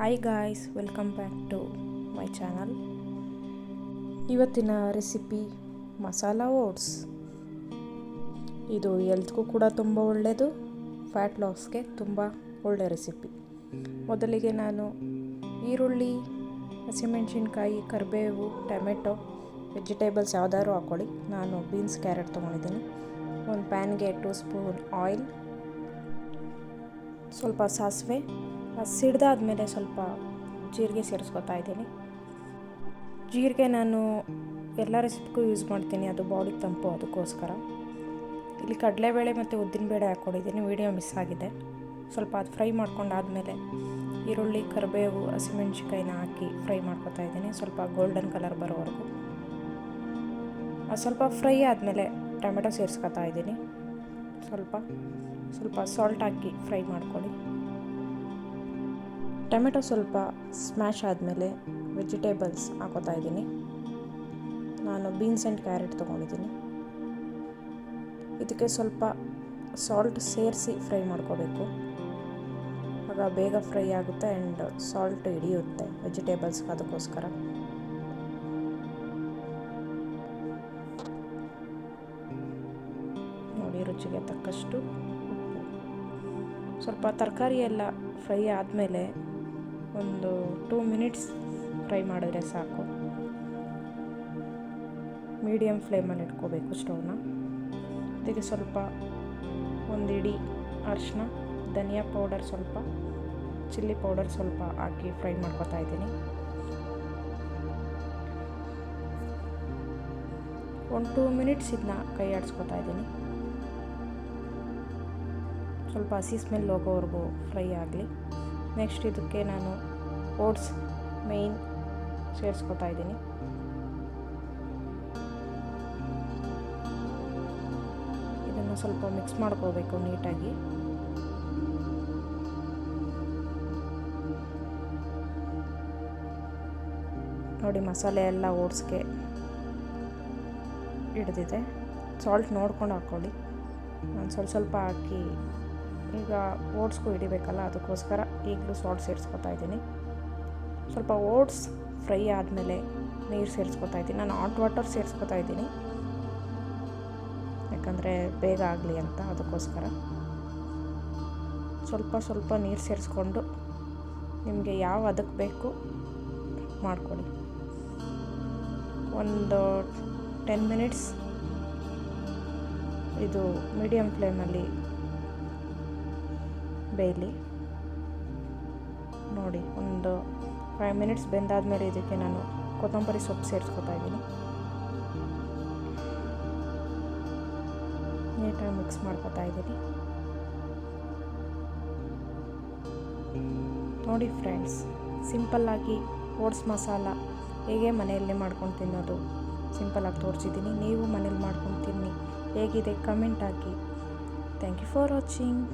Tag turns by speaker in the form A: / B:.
A: Hi guys, welcome back to my channel. ಇವತ್ತಿನ recipe masala oats. ಇದು ಹೆಲ್ತ್ಗೂ ಕೂಡ ತುಂಬ ಒಳ್ಳೆಯದು, ಫ್ಯಾಟ್ ಲಾಸ್ಗೆ ತುಂಬ ಒಳ್ಳೆಯ ರೆಸಿಪಿ. ಮೊದಲಿಗೆ ನಾನು ಈರುಳ್ಳಿ, ಹಸಿಮೆಣಸಿನ್ಕಾಯಿ, ಕರಿಬೇವು, ಟೊಮೆಟೊ, ವೆಜಿಟೇಬಲ್ಸ್ ಯಾವ್ದಾದ್ರು ಹಾಕ್ಕೊಳ್ಳಿ. ನಾನು ಬೀನ್ಸ್, ಕ್ಯಾರೆಟ್ ತೊಗೊಂಡಿದ್ದೀನಿ. ಒಂದು ಪ್ಯಾನ್ಗೆ 2 ಸ್ಪೂನ್ ಆಯಿಲ್, ಸ್ವಲ್ಪ ಸಾಸಿವೆ, ಸಿಡ್ದಾದ್ಮೇಲೆ ಸ್ವಲ್ಪ ಜೀರಿಗೆ ಸೇರಿಸ್ಕೊತಾ ಇದ್ದೀನಿ. ಜೀರಿಗೆ ನಾನು ಎಲ್ಲ ರೆಸಿಪಿಗೂ ಯೂಸ್ ಮಾಡ್ತೀನಿ, ಅದು ಬಾಡಿಗೆ ತಂಪು, ಅದಕ್ಕೋಸ್ಕರ. ಇಲ್ಲಿ ಕಡಲೆಬೇಳೆ ಮತ್ತು ಉದ್ದಿನಬೇಳೆ ಹಾಕ್ಕೊಂಡಿದ್ದೀನಿ, ವಿಡಿಯೋ ಮಿಸ್ ಆಗಿದೆ. ಸ್ವಲ್ಪ ಅದು ಫ್ರೈ ಮಾಡ್ಕೊಂಡಾದಮೇಲೆ ಈರುಳ್ಳಿ, ಕರಿಬೇವು, ಹಸಿಮೆಣ್ಸಿಕಾಯಿನ ಹಾಕಿ ಫ್ರೈ ಮಾಡ್ಕೊತಾ ಇದ್ದೀನಿ, ಸ್ವಲ್ಪ ಗೋಲ್ಡನ್ ಕಲರ್ ಬರೋವರೆಗೂ. ಅದು ಸ್ವಲ್ಪ ಫ್ರೈ ಆದಮೇಲೆ ಟೊಮೆಟೊ ಸೇರಿಸ್ಕೊತಾ ಇದ್ದೀನಿ. ಸ್ವಲ್ಪ ಸಾಲ್ಟ್ ಹಾಕಿ ಫ್ರೈ ಮಾಡ್ಕೊಳ್ಳಿ. ಟೊಮೆಟೊ ಸ್ವಲ್ಪ ಸ್ಮ್ಯಾಶ್ ಆದಮೇಲೆ ವೆಜಿಟೇಬಲ್ಸ್ ಹಾಕೋತಾ ಇದ್ದೀನಿ. ನಾನು ಬೀನ್ಸ್ ಆ್ಯಂಡ್ ಕ್ಯಾರೆಟ್ ತೊಗೊಂಡಿದ್ದೀನಿ. ಇದಕ್ಕೆ ಸ್ವಲ್ಪ ಸಾಲ್ಟ್ ಸೇರಿಸಿ ಫ್ರೈ ಮಾಡ್ಕೋಬೇಕು, ಆಗ ಬೇಗ ಫ್ರೈ ಆಗುತ್ತೆ ಆ್ಯಂಡ್ ಸಾಲ್ಟ್ ಹಿಡಿಯುತ್ತೆ ವೆಜಿಟೇಬಲ್ಸ್ಗೆ, ಅದಕ್ಕೋಸ್ಕರ. ನೋಡಿ, ರುಚಿಗೆ ತಕ್ಕಷ್ಟು ಉಪ್ಪು. ಸ್ವಲ್ಪ ತರಕಾರಿ ಎಲ್ಲ ಫ್ರೈ ಆದಮೇಲೆ ಒಂದು 2 ಮಿನಿಟ್ಸ್ ಫ್ರೈ ಮಾಡಿದ್ರೆ ಸಾಕು. ಮೀಡಿಯಮ್ ಫ್ಲೇಮಲ್ಲಿ ಇಟ್ಕೋಬೇಕು ಸ್ಟವ್ನ. ಇದಕ್ಕೆ ಸ್ವಲ್ಪ ಒಂದು ಹಿಡಿ ಅರಿಶಿನ, ಧನಿಯಾ ಪೌಡರ್ ಸ್ವಲ್ಪ, ಚಿಲ್ಲಿ ಪೌಡರ್ ಸ್ವಲ್ಪ ಹಾಕಿ ಫ್ರೈ ಮಾಡ್ಕೊತಾ ಇದ್ದೀನಿ. ಒಂದು 2 ಮಿನಿಟ್ಸ್ ಇದನ್ನ ಕೈ ಆಡಿಸ್ಕೊತಾ ಇದ್ದೀನಿ. ಸ್ವಲ್ಪ ಹಸಿ ಸ್ಮೆಲ್ ಹೋಗೋವರೆಗೂ ಫ್ರೈ ಆಗಲಿ. ನೆಕ್ಸ್ಟ್ ಇದಕ್ಕೆ ನಾನು ಓಟ್ಸ್ ಮೇಯ್ನ್ ಸೇರಿಸ್ಕೊತಾ ಇದ್ದೀನಿ. ಇದನ್ನು ಸ್ವಲ್ಪ ಮಿಕ್ಸ್ ಮಾಡ್ಕೋಬೇಕು ನೀಟಾಗಿ. ನೋಡಿ, ಮಸಾಲೆ ಎಲ್ಲ ಓಟ್ಸ್ಗೆ ಹಿಡಿದಿದೆ. ಸಾಲ್ಟ್ ನೋಡ್ಕೊಂಡು ಹಾಕ್ಕೊಳ್ಳಿ. ನಾನು ಸ್ವಲ್ಪ ಹಾಕಿ, ಈಗ ಓಟ್ಸ್ಗೂ ಹಿಡಿಬೇಕಲ್ಲ, ಅದಕ್ಕೋಸ್ಕರ ಈಗಲೂ ಸಾಲ್ಟ್ ಸೇರಿಸ್ಕೊತಾ ಇದ್ದೀನಿ. ಸ್ವಲ್ಪ ಓಟ್ಸ್ ಫ್ರೈ ಆದಮೇಲೆ ನೀರು ಸೇರಿಸ್ಕೊತಾ ಇದ್ದೀನಿ. ನಾನು ಹಾಟ್ ವಾಟರ್ ಸೇರಿಸ್ಕೊತಾ ಇದ್ದೀನಿ, ಯಾಕಂದರೆ ಬೇಗ ಆಗಲಿ ಅಂತ, ಅದಕ್ಕೋಸ್ಕರ. ಸ್ವಲ್ಪ ನೀರು ಸೇರಿಸ್ಕೊಂಡು ನಿಮಗೆ ಯಾವ ಅದಕ್ಕೆ ಬೇಕು ಮಾಡ್ಕೊಳ್ಳಿ. ಒಂದು 10 ಮಿನಿಟ್ಸ್ ಇದು ಮೀಡಿಯಮ್ ಫ್ಲೇಮಲ್ಲಿ ಬೇಯಲಿ. ನೋಡಿ, ಒಂದು 5 ಮಿನಿಟ್ಸ್ ಬೆಂದಾದಮೇಲೆ ಇದಕ್ಕೆ ನಾನು ಕೊತ್ತಂಬರಿ ಸೊಪ್ಪು ಸೇರಿಸ್ಕೊತಾ ಇದ್ದೀನಿ. ನೀಟಾಗಿ ಮಿಕ್ಸ್ ಮಾಡ್ಕೊತಾ ಇದ್ದೀನಿ. ನೋಡಿ ಫ್ರೆಂಡ್ಸ್, ಸಿಂಪಲ್ಲಾಗಿ ಓಟ್ಸ್ ಮಸಾಲ ಹೇಗೆ ಮನೆಯಲ್ಲೇ ಮಾಡ್ಕೊಂಡು ತಿನ್ನೋದು ಸಿಂಪಲ್ಲಾಗಿ ತೋರಿಸಿದ್ದೀನಿ. ನೀವು ಮನೇಲಿ ಮಾಡ್ಕೊಂಡು ತಿನ್ನಿ, ಹೇಗಿದೆ ಕಮೆಂಟ್ ಹಾಕಿ. Thank you for watching.